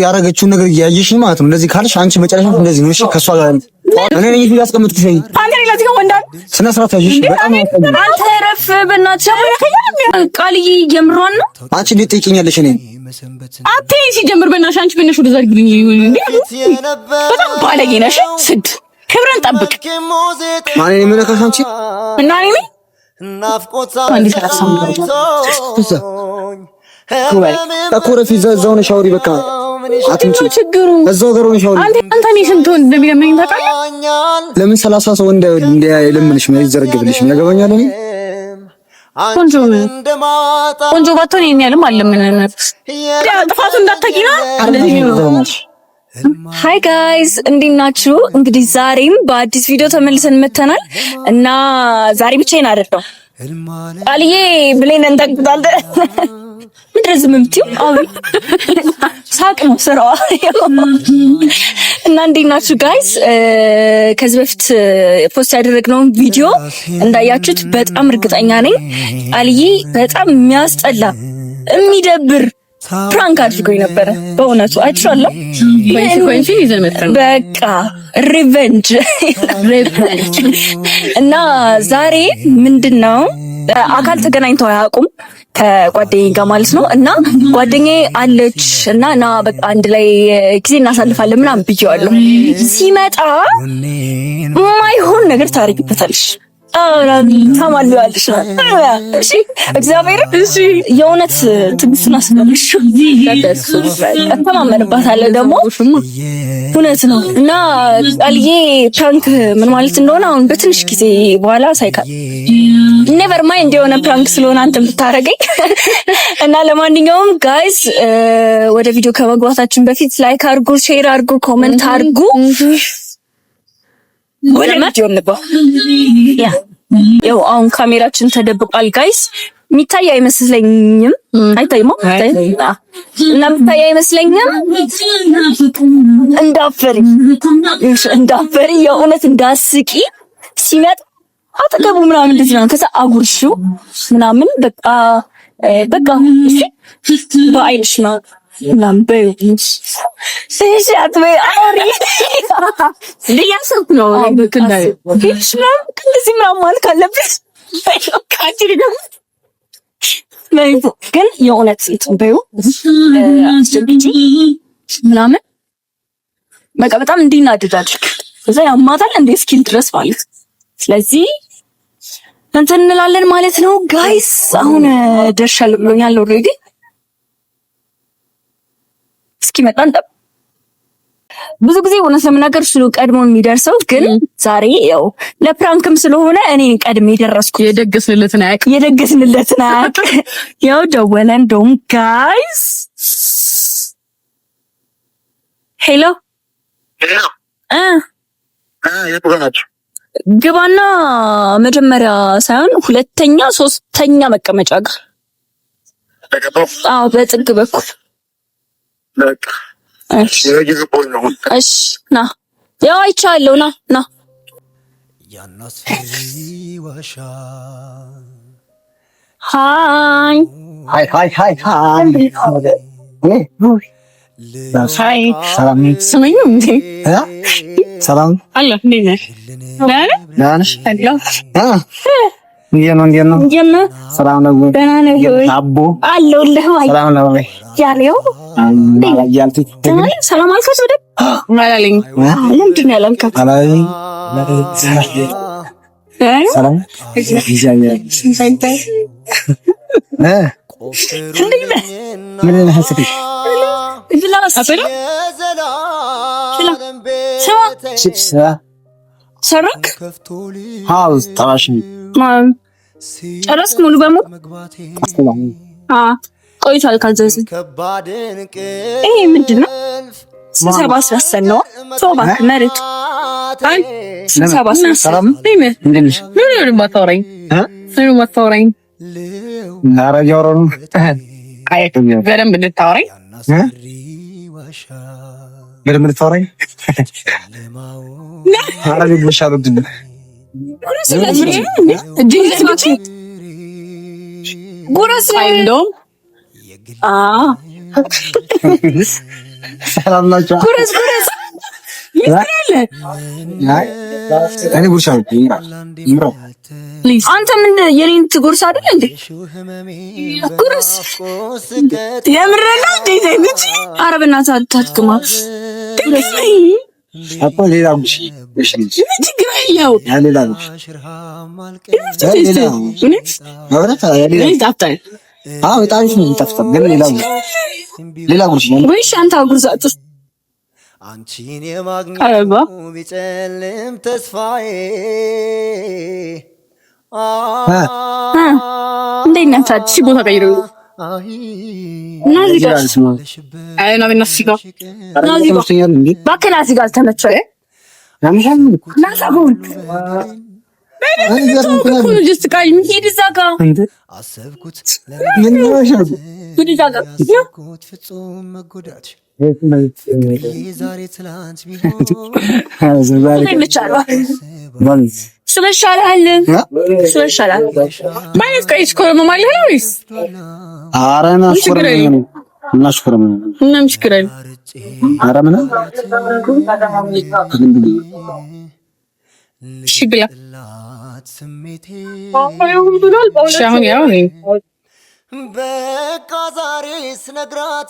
ያረገችውን ነገር እያየሽ ማለት ነው። እንደዚህ ካልሽ አንቺ መጨረሻ እንደዚህ ነው። እሺ ከሷ ጋር እኔ ነኝ ያስቀምጥኩሽ። አንተ ሌላ ዝጋ ወንዳል ስነ ስርዓት ያዥሽ። በጣም አንተ ረፍ በእናትሽ ቃልዬ የምሯን ነው። አንቺ እንዴት ትጠይቂኛለሽ? እኔ አትይ ሲጀምር በእናትሽ አንቺ በእናትሽ ወደ ዛሬ ግልኝ እንዴ በጣም ባለጌ ነሽ። ስድ ክብረን ጠብቅ። ማን ነው የሚነካሽ? አንቺ እና እኔ ነኝ አንዴ ሰላም አኮረፊ ዘዛው ነው ሻውሪ በቃ አትምጪ። ችግሩ እዛው ጋር ሆነሽ ሻውሪ አንተ እኔ ስንት ወንድ እንደሚለምነኝ ታውቃለህ? ለምን 30 ሰው እንዳይለምንሽ ነው ይዘረግብልሽ ነው ያገባኛል። እኔ ቆንጆ ባትሆን ይሄን ያህልም አልለምንም ነበር። ጥፋቱ እንዳታቂና እንደዚህ ነው። ሃይ ጋይስ እንዴት ናችሁ? እንግዲህ ዛሬም በአዲስ ቪዲዮ ተመልሰን መተናል እና ዛሬ ብቻዬን አይደለም ቃልዬ ብሌን እንጠቅጣለን ምድረዝ ምምቲው አሁን ሳቅ ነው ስራዋ እና እንዴት ናችሁ ጋይስ? ከዚህ በፊት ፖስት ያደረግነውን ቪዲዮ እንዳያችሁት በጣም እርግጠኛ ነኝ ቃልዬ በጣም የሚያስጠላ የሚደብር ፕራንክ አድርጎኝ ነበረ። በእውነቱ አይቻለሁ። በቃ ሪቨንጅ እና ዛሬ ምንድነው አካል ተገናኝተው አያውቁም ከጓደኛዬ ጋር ማለት ነው። እና ጓደኛዬ አለች እና በቃ አንድ ላይ ጊዜ እናሳልፋለን ምናምን ብዬዋለሁ። ሲመጣ ማይሆን ነገር ታሪክበታለሽ ታማልዋለሽ። እሺ እግዚአብሔር እሺ የእውነት ትግስትና ስለሽ ተማመንባታለሁ ደግሞ እውነት ነው። እና ቃልዬ ፕራንክ ምን ማለት እንደሆነ አሁን በትንሽ ጊዜ በኋላ ሳይካል ኔቨር ማይንድ የሆነ ፕራንክ ስለሆነ አንተ ብታረገኝ እና ለማንኛውም ጋይስ ወደ ቪዲዮ ከመግባታችን በፊት ላይክ አድርጉ፣ ሼር አድርጉ፣ ኮሜንት አድርጉ። ወለማት ይወንባ ያ ያው አሁን ካሜራችን ተደብቋል ጋይስ። ሚታይ አይመስለኝም። አይታይማ እና ሚታይ አይመስለኝም። እንዳፈሪ የእውነት እንዳስቂ ሲመጣ አጠገቡ ምናምን እንደዚህ ነው። ከዛ አጉርሽው ምናምን በቃ እሺ በአይንሽ ነው ምናምን በይው እሺ አትበይ አውሪ ለያሰብኩ ነው በክንዳይ እሺ እንደዚህ ምናምን ማለት አለበት ካቺ ደግሞ ግን የእውነት በይው አስጀምጪ ምናምን በቃ በጣም እንዲናደዳችሁ ከዛ ያማታል እንደ ስኪል ድረስ ማለት ስለዚህ እንትን እንላለን ማለት ነው ጋይስ። አሁን ደርሻለሁ ብሎኛል ኦልሬዲ። እስኪ መጣን ብዙ ጊዜ ሆነ ለምናገር እሱ ቀድሞ የሚደርሰው ግን ዛሬ ያው ለፕራንክም ስለሆነ እኔ ቀድሜ ደረስኩ። የደገስንለትን አያውቅ ያው ደወለን ዶም ጋይስ ሄሎ የፕሮግራማችሁ ግባና መጀመሪያ ሳይሆን ሁለተኛ ሶስተኛ መቀመጫ ጋር በጥግ በኩል በቃ እሺ ና ያው አይቻለሁ ና ሃይ ሰላም ስመኝ እንዴ ሰላም አላ እንዴ ነሽ? ዳንሽ እንዴት ነው? ሰላም ነው? ደህና ነህ? አቦ አለሁልህ። ሰላም ነው? ያለው ያልቲ ሰላም አልከት ወደ አላለኝ ምንድን ነው ያላልከት? አላለኝ ሰላም ምን ነው ሀሰብ ሰራክ ሃውስ ታዋሽ ጨረስክ ሙሉ በሙሉ? ቆይቷል ካልዘዝ ይሄ ምንድን ነው? ስብሰባ አስረሰን ነው ሶባ መሬት አይ ስብሰባ አስረሰን ምን ማታወራኝ ናራጆሮን በደንብ እንድታወራኝ በደምብ ልታወራኝ አረብ ይሻሉ ድን ጉረስ እንደውም ሰላም ናቸው። ጉረስ እኔ ጉርሻ ነው አንተ ምን የኔን ትጉርስ አይደል እንዴ? ጉርስ የምረና እንዴ ነች? ኧረ በእናትህ አታድክማ። አባ ሌላ ጉሽ እሺ ችግር የለው ሌላ ጉሽ አዎ በጣም ነው የምታፍጠው ግን ሌላ ጉሽ ነው ወይስ አንተ ጉርስ አጥስ አንቺን የማግኘት ቢጨልም ተስፋዬ እንዴት ነህ? ታዲያ ቦታ ቀይሮ ናዚ ጋር አይ ነው በእናትሽ ጋር ናዚ ጋር እባክህ ናዚ ጋር ተመቸህ ያምሻል ናሳቡን በእናትህ ጀስት ቃል ምን እዛ ጋር አሰብኩት ምን ነው ሻሉ ጉድ እዛ ጋር ፍጹም መጎዳት ዛሬ ትላንት ቢሆን ስለሻላል ማለት ቀይስ ኮረመ ማለት ነው ወይስ አረና ኮረመ ነው እናሽኮረመ ምንም ችግር የለም። ኧረ ምን እሺ ብላ አሁን ያው በቃ ዛሬ ስነግራት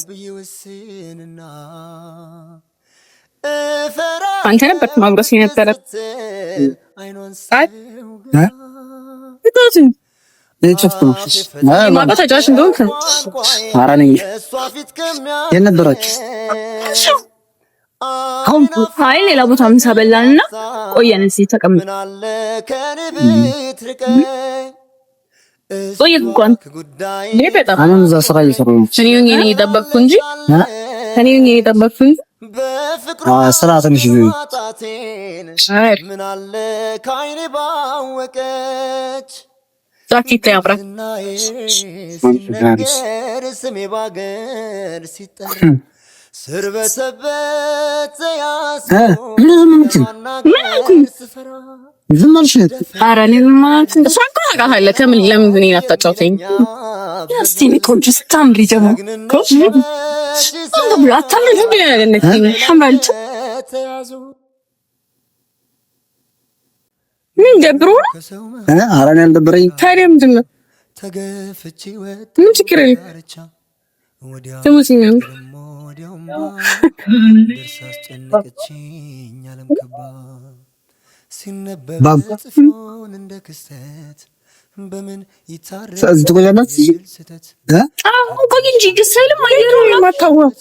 ብይወስንና አንተ ነበር ማጉረስ የነበረ ማባታጫሽ እንደሆንክ ኧረ ነኝ የነበራችሁ አይ ሌላ ቦታ ምሳ በላንና ቆየን እዚህ ተቀምጠን ቆየን እንኳን በጣም አሁን እዛ ስራ እየሰራሁ ነው። እኔ እየጠበቅኩ እንጂ ስራ ትንሽ ምን አለ ከዓይኔ ባወቀች ጃኬት ያምራል ስሜ ባገር ሲጠራ ስር በሰበት ዝም አልሽ? ኧረ እኔ ማለት እሷ እኮ ታውቃታለህ። ከምን ለምን እኔን አታጫውተኝ? እስቲ እኔ ቆንጆ ስታምሪ ደግሞ ብሎ አታምሪ ሐምራልች ምን ደብሮ ነው? ኧረ እኔ አልደበረኝም። ታዲያ ምንድን ነው? ምን ችግር የለም። ደግሞ ሲሚያምር እንደ ክስተት በምን ቆይ እንጂ ግስልም አየሩ ማታወቅ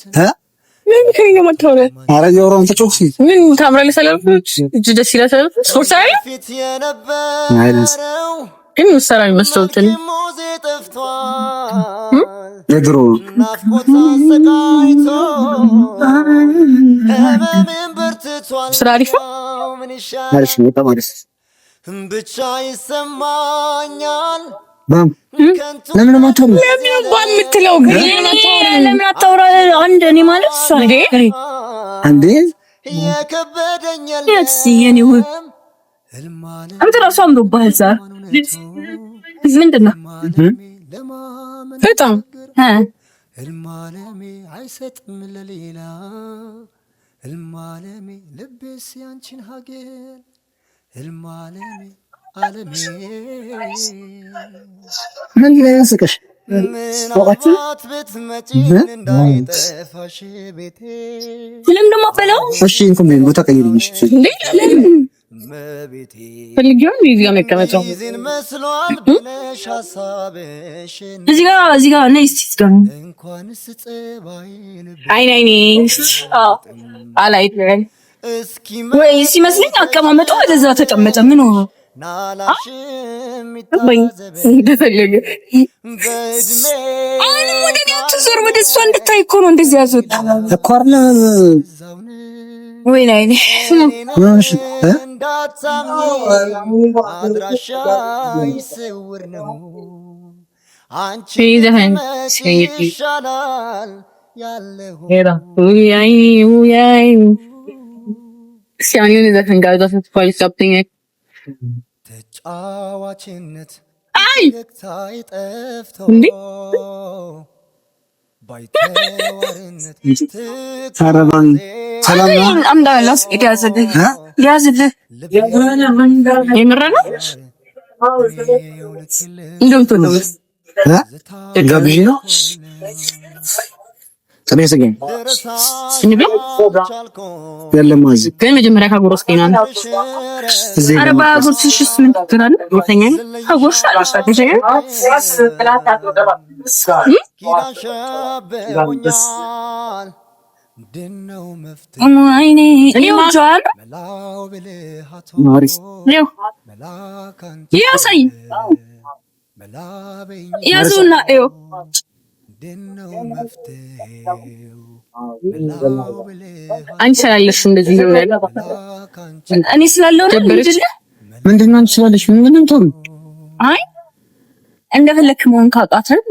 ምን ከኛ ማታወቅ ኧረ የወራውን ተጮክሲ ምን ታምራለህ? ሰላምቶች እጅ ደስ ይላል። ስፖርት ሳይ ግን ምሳሌ መስሎትን የድሮ ስራ አሪፍ ነው። በጣም አሪፍ ብቻ ይሰማኛል። ለምን ማታወራ? ለምን ባምትለው ግን ለምን አታወራ? አንድ እኔ ማለት እንዴ የከበደኝ የኔ ውብ አንተ ራሱ አምሮብሃል። ዛሬ ምንድን ነው በጣም ህልማለሜ አይሰጥም ለሌላ ህልማለሜ ልቤስ ያንቺን ሀገር ህልማለሜ አለሜ ምን ያስቀሽ? ምናልባት ብትመጪ እንዳይጠፋሽ ቤቴ ምንም ደሞ በለው። እሺ እንኩም ቦታ ቀይርልሽ እንዴ መቤቴ ፈልጊውን ይዚያ መቀመጫው እዚህ ጋር ነይ እስቲ ጋር እንኳንስ ጸባይን አይኔ አላይት ወይ ሲመስለኝ አቀማመጡ ወደዛ ተቀመጠ። ምን ሆኖ ናላሽም እንደፈለገ አሁን ወደ ዳቱ ዞር ወደ እሷ እንድታይ እኮ ነው እንደዚህ ያዞት እኮ አይደል ወይ ናይ አድራሻ ይስውር ነው አንቺ ይሻላል ያለሁ ሄዳ ውያይ ውያይ ሲያዩን ዘፈን ጋር ዘፈን something ተጫዋችነት አይ ፈገግታዬ ጠፍቶ እንዴ ባይተዋርነት ሰላም ሰላም አምዳላስ ያዝልህ ያዝልህ የምር ነው እንደምትሆን ነው ጋብዥ ነው ተነስተኝ እንብላ የለም ማዚ ግን መጀመሪያ ካጎረስከኝ ነው አረባ ጎርስሽስ ምን ትራን ወተኛ ካጎርሽ አላሳደሽ ኪዳንሻበኛል እንደነው መፍትሄ አይኔ ይወጃል መላው ብልሃቶ ማሪስ ነው መላካንቺ ያሳይ መላበኝ ያዙና እዩ እንደነው መፍትሄው መላው ብልሃቶ አንቺ ስላለሽ እንደዚህ ነው ያለው መላካንቺ እኔ ስላለው ነው ምንድነው አንቺ ስላለሽ ምንም ተው አይ እንደፈለክ መሆን ካቃተን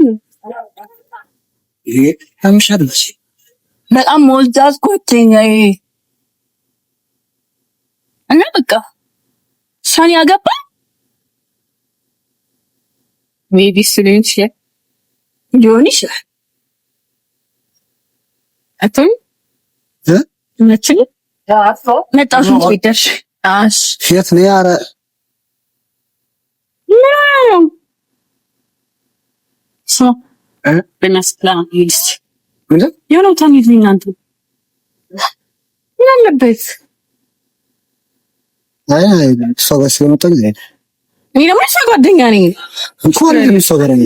ይሄ አምሻለሽ በጣም ሞልዳዝ ጓደኛዬ እና በቃ ሻኒ ያገባ ሜቢ ስሉንሽ ሊሆን ይችላል አቶኝ ነችል መጣሽ ትዊተር አሽ የት ነው ያረ ነው ሶ በመስላ ይልስ ምንድን የሆነው ታኒት ነው እናንተ ምን አለበት አይ ሰው ጋር ስለመጣኝ እኔ ደግሞ እሷ ጓደኛ ነኝ እኮ አይደለም ሰው ጋር ነኝ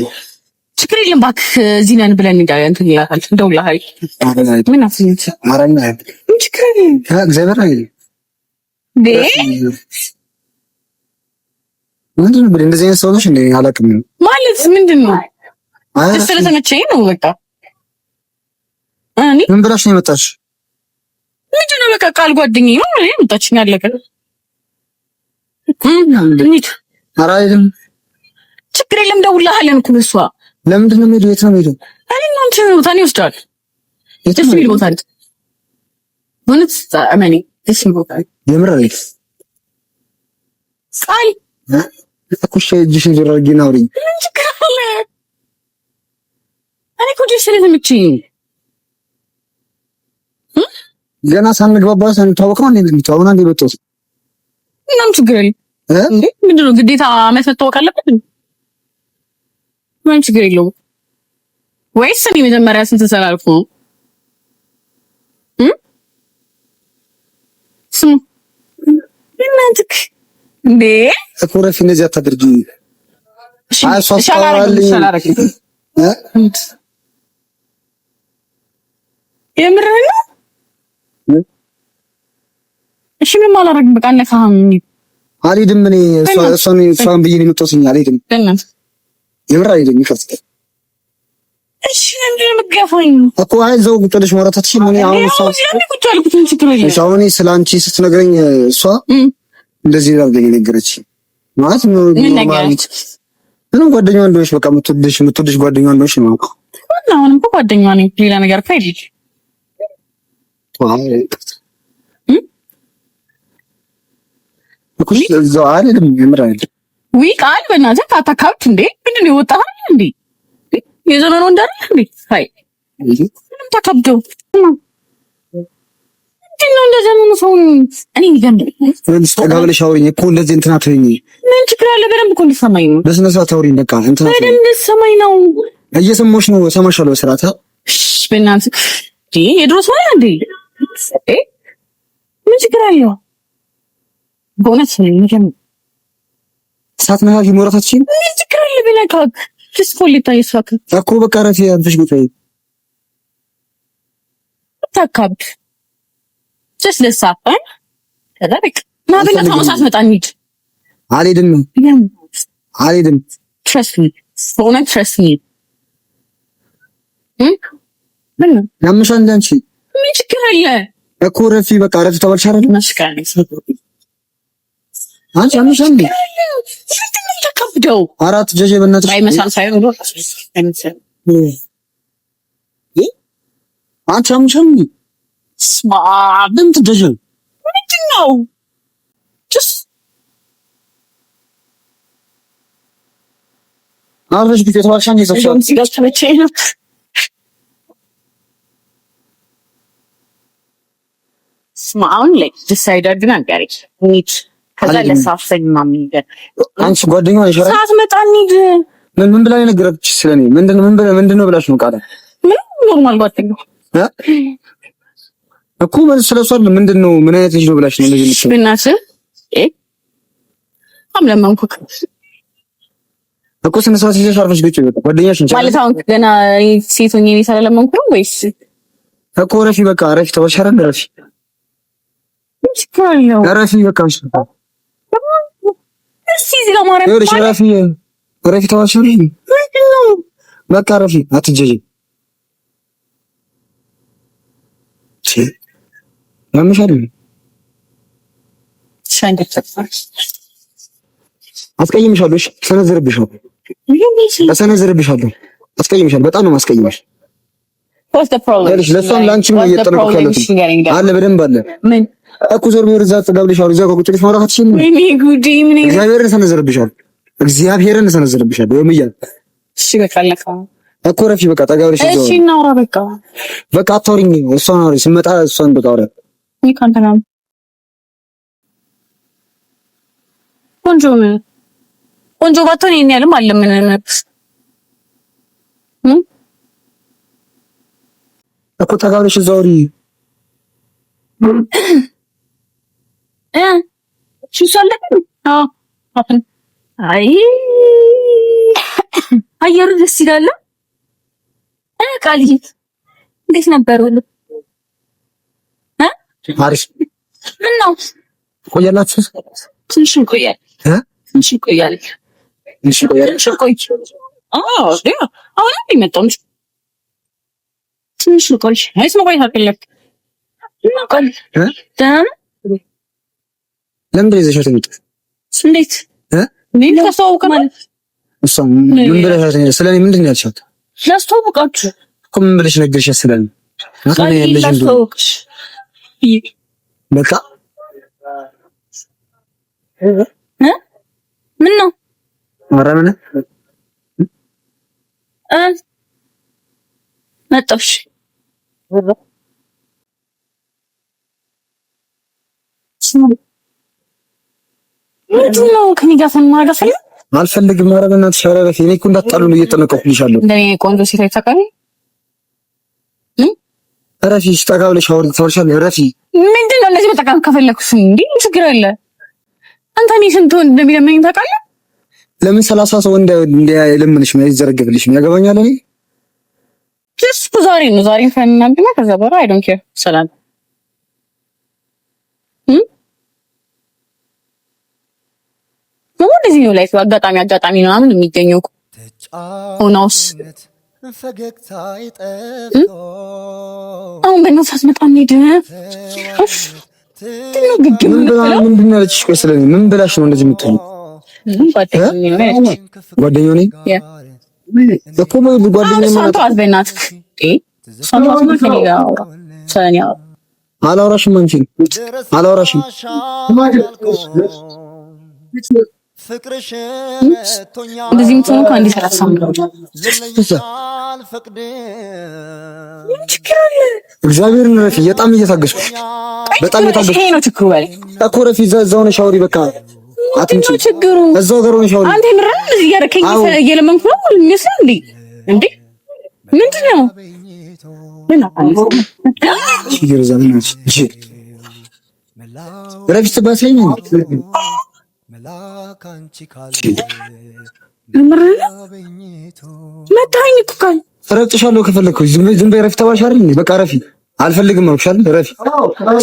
ችግር የለም እባክህ እዚህ ነን ብለን እንጋያ እንትን ይላል እንደውልሃል ምን አፍንጭ ማራኛ ችግር የለም እግዚአብሔር አይደል ዴ ምንድን ነው እንደዚህ አይነት ሰው ነሽ እንዴ አላውቅም ማለት ምንድን ነው ስለተመቸኝ ነው በቃ እኔ ምን ብላሽ ነው የመጣሽ ምንድን ነው በቃ ቃል ጓደኛዬ ነው እኔ መጣችኝ አለቀ እንዴ ኧረ አይደለም ችግር የለም ደውልልሃለን እኮ እሷ ለምንድን ነው የምሄደው የት ነው የምሄደው እኔ እናንተ ታኒ ይወስዳል የት ነው የሚል ቦታ አለ ወንት አማኒ እሺ ቦታ የምር አይደል ቃል እኮሽ እጅሽን ዞር አድርጊና አውሪኝ ምን ችግር አለ እኔ እኮ ደስ ስለተመቸኝ ገና ሳንግባባ ሳንተዋወቅ ነው እንዴ የምትተዋወና እንዴ በተወስ ምንም ችግር የለም እንዴ ምንድን ነው ግዴታ አመት መተዋወቅ አለበት ምን ችግር የለውም ወይስ እኔ መጀመሪያ ስንት ተሰላልኩ ስሙ እናንተክ እንዴ እኮ ረፊ እንደዚህ አታድርጊ የምርህን ነው እሺ ምን ማላረግ በቃ ነካም አልሄድም እኔ እሷን ብዬሽ ነው የምትወስኝ አልሄድም የምር አልሄድም ይፈርጥ እሺ እንዴ የምትገፋኝ እኮ አይዘው ቁጥልሽ ማውራታች ምን አሁን እሷ ስላንቺ ስትነግረኝ እሷ እንደዚህ አድርገኝ ነገረች ማለት ነው ምንም ጓደኛዋ እንደሆነች በቃ የምትወድሽ ጓደኛዋ እንደሆነች ነው አሁንም እኮ ጓደኛዋ ነኝ ሌላ ነገር እኮ አይደል እኮ እዛው አይደለም የምር አይደለም ውይ ቃል በእናትህ አታካብት እንዴ ምንድን ነው የወጣህ እንዴ የዘመኑ እንዳለ እንዴ አይ ምንም ተከብደው ነው እንደዘመኑ ሰው እኔ ይገንድ ተጋብለሽ አውሪኝ እኮ እንደዚህ እንትና ትይኝ ምን ችግር አለ በደንብ እኮ እንድትሰማኝ ነው በስነ ስርዓት አውሪኝ በቃ እንትና በደንብ እንድትሰማኝ ነው እየሰማሁሽ ነው እሰማሻለሁ በስርዓት በእናትህ የድሮ ሰው ነው እንዴ ምን ችግር አለው በእውነት ነው ምንም ሳትነካኪ ሞራታችን ምን ችግር አለ በለካ ትስፎልታ ይሳካ እኮ በቃ ረፊ አንተሽ ጉታይ ታካብ just let's happen ተደረክ ማብለ ታውሳት መጣንኝ አልሄድም trust me don't trust me ምን ያምሻል እንዳንቺ ምን ችግር አለ እኮ ረፊ በቃ ረፊ ተባልሽ አይደል መስካኝ አንቺ ያምሻል እንዴ ተከብደው አራት ጀጀ በእናትሽ ባይ መሳል ሳይሆን ነው አንቺ አምሽም ስማ ድምት ደጅ ምንድን ነው ጭስ አረሽ ቢት ተዋሻኝ ይዘሻል ሲጋር ተመቸኝ ነው ስማውን ላይ ዲሳይድ አድርገን አንጋሪ ኒት ከዛ ለሳፍሰኝ ማሚገር አንቺ ጓደኛው ነሽ አይደል ሳትመጣ እንሂድ ምን ብላ የነገረችሽ ስለኔ ምንድነው ብላሽ ነው ቃል ምን ኖርማል ጓደኛው እኮ ማለት ስለሷ ምንድነው ምን አይነት ልጅ ነው ብላሽ ነው እንደዚህ ልጅ ብናስ አምለማንኩክ እኮ ስነሳት ይዘሽ አርፈሽ ግጭ ይወጣ ጓደኛሽ እንጂ ማለት አሁን ገና ሴት ሆኜ ነው ሰለለማንኩ ወይስ እኮ ረፊ በቃ ረፊ ተወሻረ ረፊ ስካሪው ረፊ በቃ እሺ እዚህ ጋር ማረም ይኸውልሽ ረፊ ተወሻረ ምንድነው በቃ ረፊ አትጀጂ ለምሳሌ ሻንገት ተፈርስ አስቀይምሻለሁ እሺ ሰነዝርብሻለሁ አስቀይምሻለሁ በጣም ነው ማስቀይምሽ what's the problem እሺ ለሷም ላንቺም ነው እየተጠነቀቀ ያለው አለ በደንብ አለ ምን እኮ ዞር ብር እዛ ተጋብልሽ አውሪ እዛው ቁጭ ብለሽ ማውራት አትችይም ምን ጉዲ ምን እግዚአብሔርን ሰነዝርብሻለሁ ወይም እሺ በቃ ለካ እኮ ረፊ በቃ ተጋብልሽ እዛው እሺ እናውራ በቃ አታውሪኝ እሷን አውሪ ስመጣ እሷን በቃ አውሪ ምን ካንተና ቆንጆ ባትሆን ይሄን ያህልም አለ ምን እኮ ተጋብለሽ እዛው አውሪ ሽሻለህ አይ አየሩ ደስ ይላል ቃልዬ እንዴት ነበር ወሉ አሪፍ ምን ነው ቆያላችሁ ትንሽ ቆያል አሁን የሚመጣው ትንሽ ቆይ አይስ ነው ቆይ ታከለክ ለምን ይዘሻት የምትመጪው እንዴት ምን ተሰውቀ ማለት እሷ ምን ብለሻት ስለኔ ምንድን ነው ያልሻት ላስተዋውቃችሁ እኮ ምን ብለሽ ነገርሻት ስለኔ በቃ ምን ነው ኧረ ምን መጣሽ ምንድነው ከኔ ጋር ፈናገፈ አልፈልግም ኧረ በእናትሽ ኧረ እኔ እኮ እንዳትጣሉ ነው እየጠነቀኩልሻለሁ እንደኔ ቆንጆ ሴት አይተካኝ ረፊ ጠጋ ብለሽ አውሪ ተወርሻለሁ ረፊ ምንድነው እንደዚህ በጠቃም ከፈለኩሽ እንዴ ችግር አለ አንተ እኔ ስንት ወንድ እንደሚለምነኝ ታውቃለህ ለምን 30 ሰው እንዳይለምንሽ ነው ይዘረግፍልሽ ያገባኛል እኔ just ዛሬ ፈናብና ከዛ በኋላ I don't care ሰላም እንደዚህ ነው ላይፍ አጋጣሚ ነው ምናምን የሚገኘው ሆኖስ ፈገግታ ይጠፍቶ አሁን በእናትህ አስመጣ እንሂድ ምንድን ነው ያለችሽ ቆይ ስለኔ ምን ብላሽ ነው እንደዚህ የምትሆኚው ጓደኛው ነኝ እኮ ጓደኛው ማለት በእናትህ አላወራሽም አንቺን አላወራሽም እንደዚህ የምትሆኑ ከአንድ 30 እግዚአብሔርን ረፊ በጣም እየታገስኩሽ በጣም እየታገስኩሽ ይሄ ነው ችግሩ በል እኮ ረፊ እዛው ነሽ አውሪ በቃ አትምጪ ችግሩ እዛው ጋር ሆነሽ አውሪ አንተ ምራን እንደዚህ እያደረከኝ እየለመንኩ ነው የሚመስል እንዴ ምንድን ነው ምን አባንስ ችግር ዘመናች ረፊ ትባሰኝ መላካንቺ ካለ መታኝ እኮ ካል ረጥሻለሁ ከፈለኩ ዝም በይ ረፊ ተባልሽ አይደል በቃ ረፊ አልፈልግም አልኩሽ አይደል ረፊ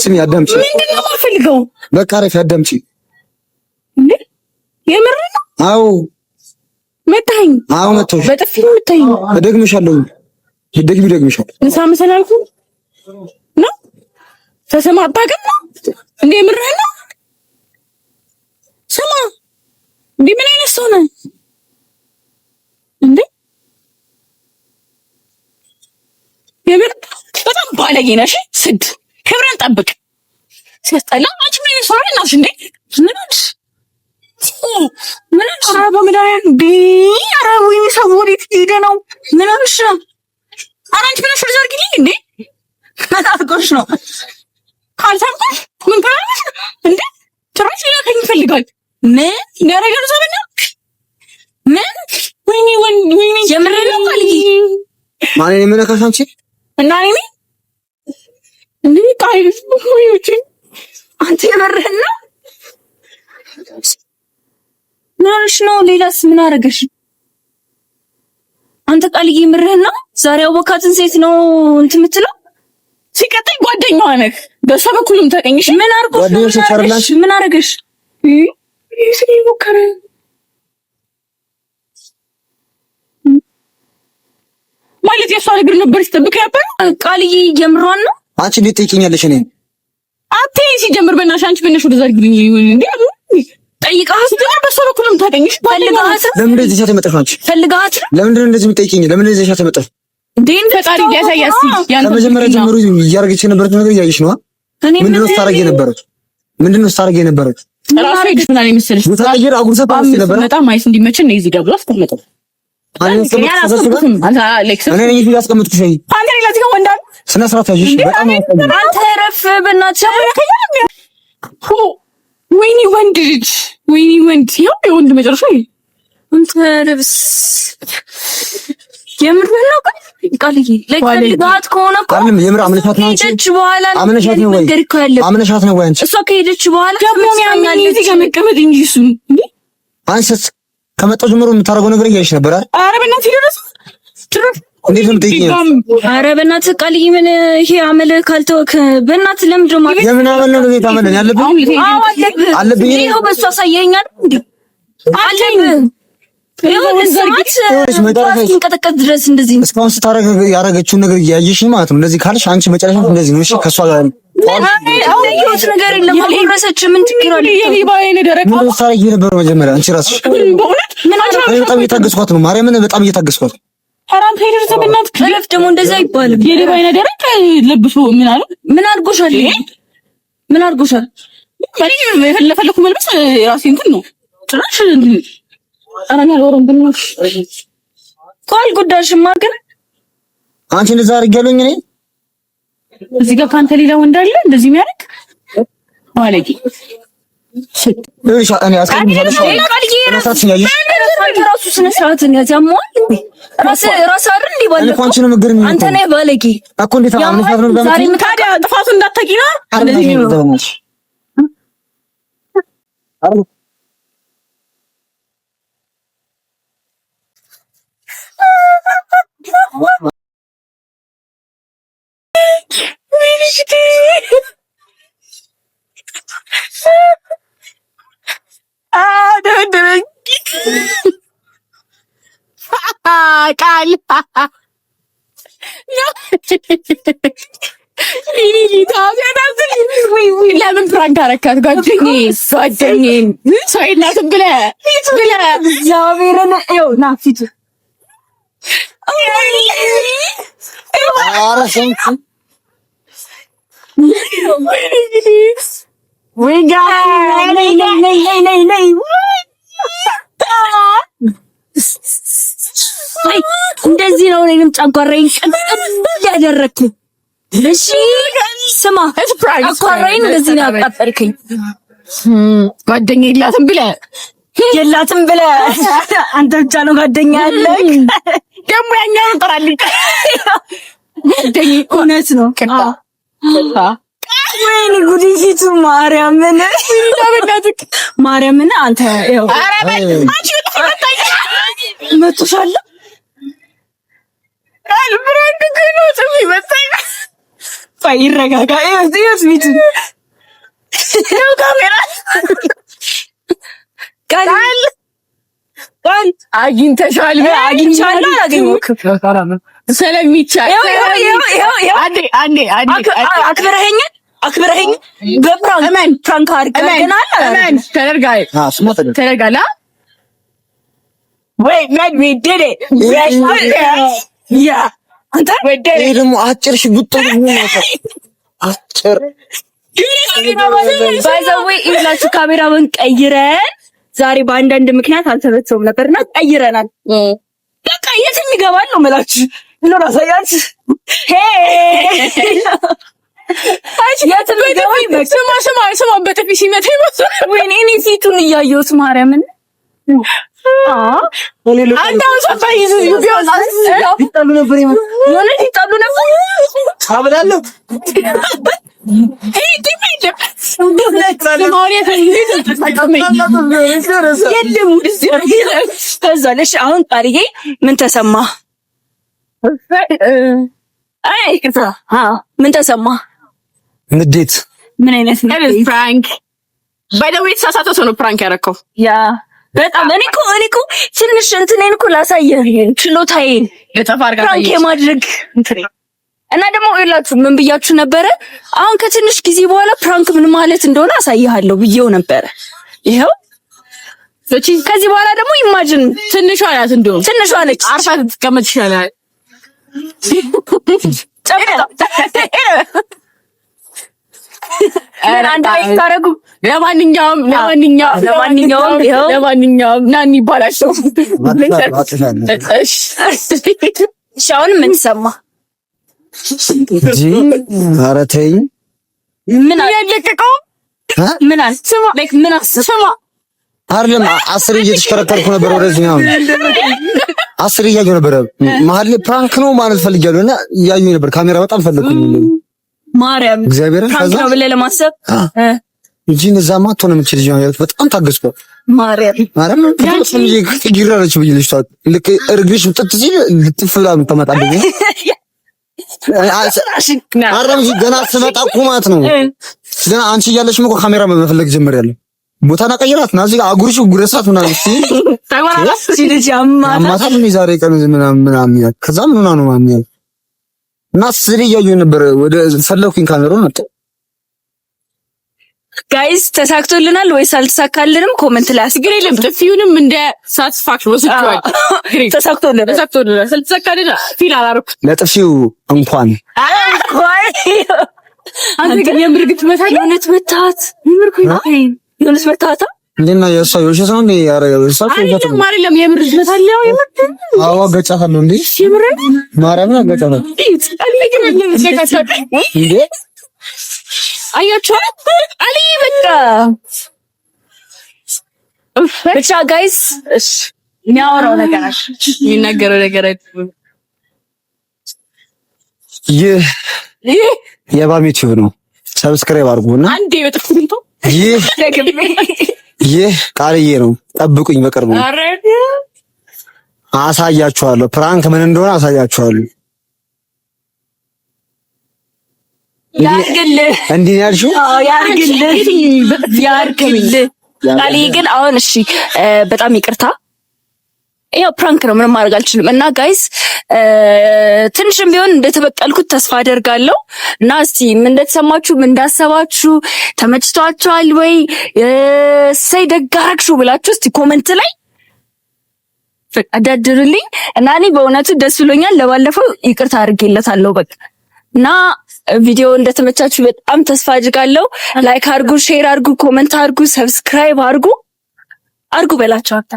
ስሚ አዳምጪ ምንድነው የማልፈልገው በቃ ረፊ አዳምጪ እንዴ የምር ነው አዎ መታኝ አዎ መተውሽ በጥፊ መታኝ ደግመሻለሁ ደግመሻለሁ ንሳ መሰላልኩ ነው ተሰማጣ ግን ነው እንዴ የምር ነው ስማ እንዴ ምን አይነት ሰው ነህ እንዴ የምር በጣም ባለጌ ነሽ። ስድ ክብረን ጠብቅ። ሲያስጠላ አንቺ ምን ይሰራ እናሽ እንዴ? ምን አልሽ? ምን አልሽ? አረባ ምዳያን ዲ አረቡ የሚሰው ወዴት ሄደ ነው? ምን አልሽ? አራንቺ ብለሽ ዘርግልኝ እንዴ? አታርቆሽ ነው ካልታምጣሽ ምን ካለሽ እንዴ? ጭራሽ ሊያከኝ ይፈልጋል። ምን ያረጋሉ ሰበና ምን ወይኔ የምር ነው ካልጂ ማን ነው የምነካሽ አንቺ? እና እኔ እንዴ ቃይስ ወይኔ አንተ የምርህን ነው? ምንሽ ነው? ሌላስ ምን አረገሽ? አንተ ቃልዬ የምርህን ነው? ዛሬ አወካትን ሴት ነው እንትን የምትለው? ሲቀጥል ጓደኛዋ ነህ። በሷ በኩልም ተቀኝሽ። ምን አርጎሽ? ምን አረገሽ? ይሄ ሞከረ ማለት የሷ ነገር ነበር ሲጠብቅ ነበር። ቃልዬ የምሯን ነው? አንቺ እንዴት ትጠይቂኛለሽ? እኔ አትይ ሲጀምር በእናትሽ አንቺ በእናትሽ ወደ ዛሬ ግኝ እንዴ ጠይቃት ግን በሷ በኩልም ታገኝሽ። ፈልጋት ለምን እንደዚህ ሻት መጣሽ? አንቺ ፈልጋት ለምን እንደዚህ የምትጠይቂኝ? ለምን እንደዚህ ሻት መጣሽ? ዴን ፈጣሪ ያሳያስ ያን ከመጀመሪያ ጀምሮ እያደረገች የነበረው ነገር እያየሽ ነው። ምንድነው ስታረጊ የነበረው? ራሱ ሄድሽ ምናምን የመሰለሽ ወታደር አጉርሰ ፓስ ነበር። በጣም ማይስ እንዲመችን ነው እዚህ ጋር ብሎ አስቀመጠው። አንተ ነኝ ያስቀመጥኩሽ። አንተ ሌላ እዚህ ጋር ወንዳል ስነ ስርዓት ያዥሽ። በጣም አንተ ረፍ በእናትሽ ወይኔ ወንድ ልጅ ወይኔ ወንድ ያው የወንድ መጨረሻ አንተ ረብስ የምር ነው ቃልዬ ለፈልጋት ከሆነ እኮ አይደለም የምር አምነሻት ነው። አንቺ አምነሻት ነው ወይ? አምነሻት ነው ወይ? አንቺ እሷ ከሄደች በኋላ ደግሞ ያኛል እዚህ ጋር መቀመጥ እንጂ እሱ እንዴ አንቺስ ከመጣው ጀምሮ የምታረገው ነገር እያየሽ ነበር አይደል? ኧረ በእናትህ ይደረስ እንዴት ነው የምትጠይቂኝ? ኧረ በእናትህ ቃልዬ ምን ይሄ አመል ካልተወክ በእናትህ ለምን ደሞ የምን አመል ነው ቤት አመል ያለብኝ? አለብኝ ይሄው በሷ ሳየኛል እንዴ አለኝ እስካሁን ድረስ እንደዚህ እስካሁን ስታረግ ያረገችውን ነገር እያየሽ ማለት ነው። እንደዚህ ካልሽ አንቺ መጨረሻ እንደዚህ ነው። እሺ ከሷ ጋር አውየውት ነገር የለም አልረሰች ምን ትክክል አለ የኔ ባይኔ ደረቀ ምን ታረጊ ነበር መጀመሪያ አንቺ ራስሽ? በጣም እየታገስኳት ነው ማርያምን፣ በጣም እየታገስኳት ነው። ሐራም ሄደር ተበናት ከለፍ ደግሞ እንደዛ አይባልም። የኔ ባይኔ ደረቀ ለብሶ ምን አለ ምን አድርጎሻል? ምን አድርጎሻል? ማለት የፈለፈለኩ መልበስ ራሴ እንትን ነው ጭራሽ አራኛ ወሮን ብንሽ ቃል ጉዳሽማ ግን አንቺ እንደዛ አድርጊያለሁኝ እኔ እዚህ ጋር ካንተ ሌላ ወንድ አለ እንደዚህ የሚያደርግ ማለቂ እሺ እኔ አስቀምጣለሁ ራሱ ስነ ስርዓትን ያዛማል ራስ አይደል እንዴ ባለ እኮ አንቺ ነው ምገርም አንተ ነህ ባለቂ እኮ እንዴት አምነሻት ነው ዛሬ ታዲያ ጥፋቱ እንዳትጠቂ ነው እንደዚህ ነው ቃል ለምን ፕራንክ አረካት? ጓደኛዬን ሰው የላትም ብለህ እግዚአብሔርን ይኸው ና ፊቱ እንደዚህ ነው። እኔንም ጨጓራዬን ያደረኩ። እሺ ስማ፣ ጨጓራዬን እንደዚህ ነው ያቃጠልከኝ። ጓደኛዬ የላትም ብለህ አንተ ብቻ ነው ጓደኛ ያለህ። ደግሞ ያኛው እንጠራልኝ ጓደኛዬ። እውነት ነው። ወይኔ ጉዲቱ ማርያምን አንተ ይኸው መጥቶሻል። ይረጋጋ። ቃል አግኝተሻል? አግኝቻለሁ። አላገኘሁም ስለሚቻል አክብረኸኝ በፕራንክ አድርገናል። ተደርጋል። Wait, man, we did it. Yeah. አንተ ወደረ ይሄ ደግሞ አጭር ሽጉጥ ነው አጭር ባይዘዌ ይላችሁ ካሜራውን ቀይረን ዛሬ በአንዳንድ ምክንያት አልተመቸውም ነበርና ቀይረናል። በቃ የትም ይገባል ነው የምላችሁ። ነው ራሳያች የትም ይገባል። ስማ በጥፊ ሲመታ ይመስል ወይኔ እኔ ፊቱን እያየሁት ማርያምን አንተ አውሳፋይዝ ቢሆን ይጣሉ ነበር ይጣሉ ነበር አብላለሁ አሁን ቃልዬ ምን ተሰማ? ምን ተሰማ? ንዴት። ምን አይነት ፕራንክ ባይደው የተሳሳተ ሰው ነው ፕራንክ ያደረከው። ያ በጣም እኔ እኮ ትንሽ እንትኔን እኮ ላሳየህ ችሎታዬን ፕራንክ የማድረግ እንትኔ እና ደግሞ ይላችሁ ምን ብያችሁ ነበረ? አሁን ከትንሽ ጊዜ በኋላ ፕራንክ ምን ማለት እንደሆነ አሳይሃለሁ ብዬው ነበረ። ይሄው ከዚህ በኋላ ደግሞ ኢማጂን ትንሿ ናት እንደው ትንሿ ነች። አርፋ ትቀመጥ ይሻላል። ለማንኛውም ናኒ ይባላል። እሺ አሁን ምን ሰማ? ኧረ ተይኝ። ምን ያለቀቀው ምን አለ? ስማ ላይክ ምን አሰማ አይደለም 10 እየተሽከረከርኩ ነበር ወደዚህ ነው 10 እያየሁ ነበር። መሀል ላይ ፕራንክ ነው ማለት ፈልጊያለሁ እና እያየሁ ነበር። ካሜራ በጣም ፈለኩኝ ማርያም እግዚአብሔር ፕራንክ ነው ብለህ ለማሰብ እንጂ እዛማ አትሆን የምትችል ልጅ ነው። በጣም ታገስኩ ማርያም ትግራለች ብዬ ልጅ ታውቅ ልክ እርግሽ ጥጥ ሲል ልጥፍ ብላ የምትመጣብኝ አረም ገና ስመጣ ቁማት ነው። ገና አንቺ እያለሽ እኮ ካሜራ መፈለግ ጀምሬያለሁ። ቦታና ቀይራት ና እዚህ አጉርሽ ጉረሳት ምናምን እሺ ታጓራስ ሲልጅ አማታ ምን ዛሬ ቀን ምናምን ያ ከዛ ምን ሆና ነው ማሚያ እና ስሪ እያየሁ ነበር። ወደ ፈለኩኝ ካሜራውን መጣ። ጋይስ ተሳክቶልናል ወይስ አልተሳካልንም? ኮሜንት ላይ አስግሪልም። ጥፊውንም እንደ ሳቲስፋክሽን ወስደዋል። ተሳክቶልናል ስለተሳካልን ፊል አላረኩ ለጥፊው እንኳን አንተ ግን የምርግት መታት የሆነት መታት ይምርኩኝ የሆነት መታታ እንደና የሷ የውሸት ነው እንዴ? ያረጋው እሷ አይደለም የምርግት መታት ነው የምርግት አዎ ገጫታለሁ እንዴ ሲምረን ማርያምን ገጫታለሁ እንዴ አያችሁ አሊ ብቻ ጋይስ እሺ የሚያወራው ነገር አለ የሚናገረው ነገር አይደለም። ይህ የባሚ ቲዩብ ነው። ሰብስክራይብ አድርጉና አንዴ በጥፍንቶ ይህ ቃልዬ ነው። ጠብቁኝ በቅርቡ አሳያችኋለሁ። ፕራንክ ምን እንደሆነ አሳያችኋለሁ። ያርግልህ እንዴ ያልሽው? አዎ ያርግልህ። ቃልዬ ግን አሁን እሺ በጣም ይቅርታ ያው ፕራንክ ነው ምንም ማድረግ አልችልም። እና ጋይስ ትንሽም ቢሆን እንደተበቀልኩት ተስፋ አደርጋለሁ። እና እስቲ ምን እንደተሰማችሁ ምን እንዳሰባችሁ ተመችቷችኋል ወይ ሰይ ደጋራክሹ ብላችሁ እስቲ ኮሜንት ላይ አዳድሩልኝ። እና እኔ በእውነቱ ደስ ብሎኛል። ለባለፈው ይቅርታ አድርጌለታለሁ በቃ። እና ቪዲዮ እንደተመቻችሁ በጣም ተስፋ አድርጋለሁ። ላይክ አድርጉ፣ ሼር አድርጉ፣ ኮሜንት አድርጉ፣ ሰብስክራይብ አድርጉ በላችሁ አታ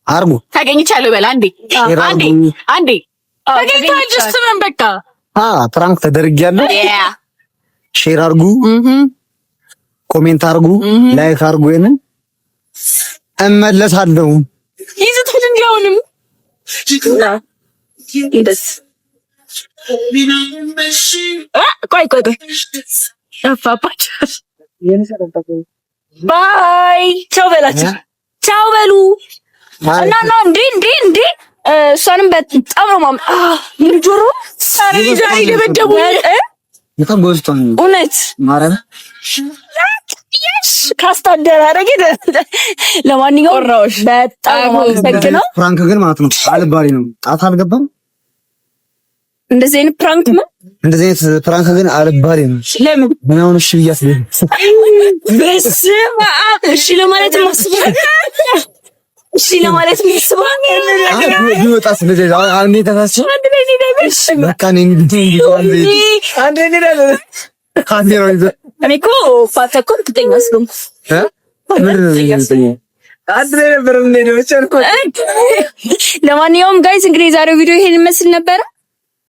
አርጉ ታገኝቻለሁ በላ አንዴ ታገኝታለሽ ስምን በቃ ፕራንክ ተደርጊያለሁ። ሼር አርጉ ኮሜንት አርጉ ላይክ አርጉ። ይሄንን እመለሳለሁ ይዘቱን እንዲያውንም እንደስ ቆይ አፋባች ባይ ቻው በላችሁ ቻው በሉ እና እንዴ እሷንም በጣም ነው ማም ጆሮ ዛሬ ደበደቡ በጣም ጎስቶኝ እውነት ማረም ካስታደራረገ ለማንኛውም በጣም አመሰግናለሁ። ፕራንክ ግን ማለት ነው አልባሌ ነው። ጣት አልገባም። እንደዚህ አይነት ፕራንክ ነው። እንደዚህ አይነት ፕራንክ ግን አልባሌ ነው። ለምን ምናምን እሺ ብያስብ በስመ አብ እሺ ለማለት ማስበው እሺ ለማለት ምንስባኝ ይወጣስ እንደዚህ አንዴ ተሳስቼ በቃ እኔ እኮ ፋተኮን ትጠኛ ስለሆንኩ ለማንኛውም ጋይስ እንግዲህ የዛሬው ቪዲዮ ይሄን ይመስል ነበረ።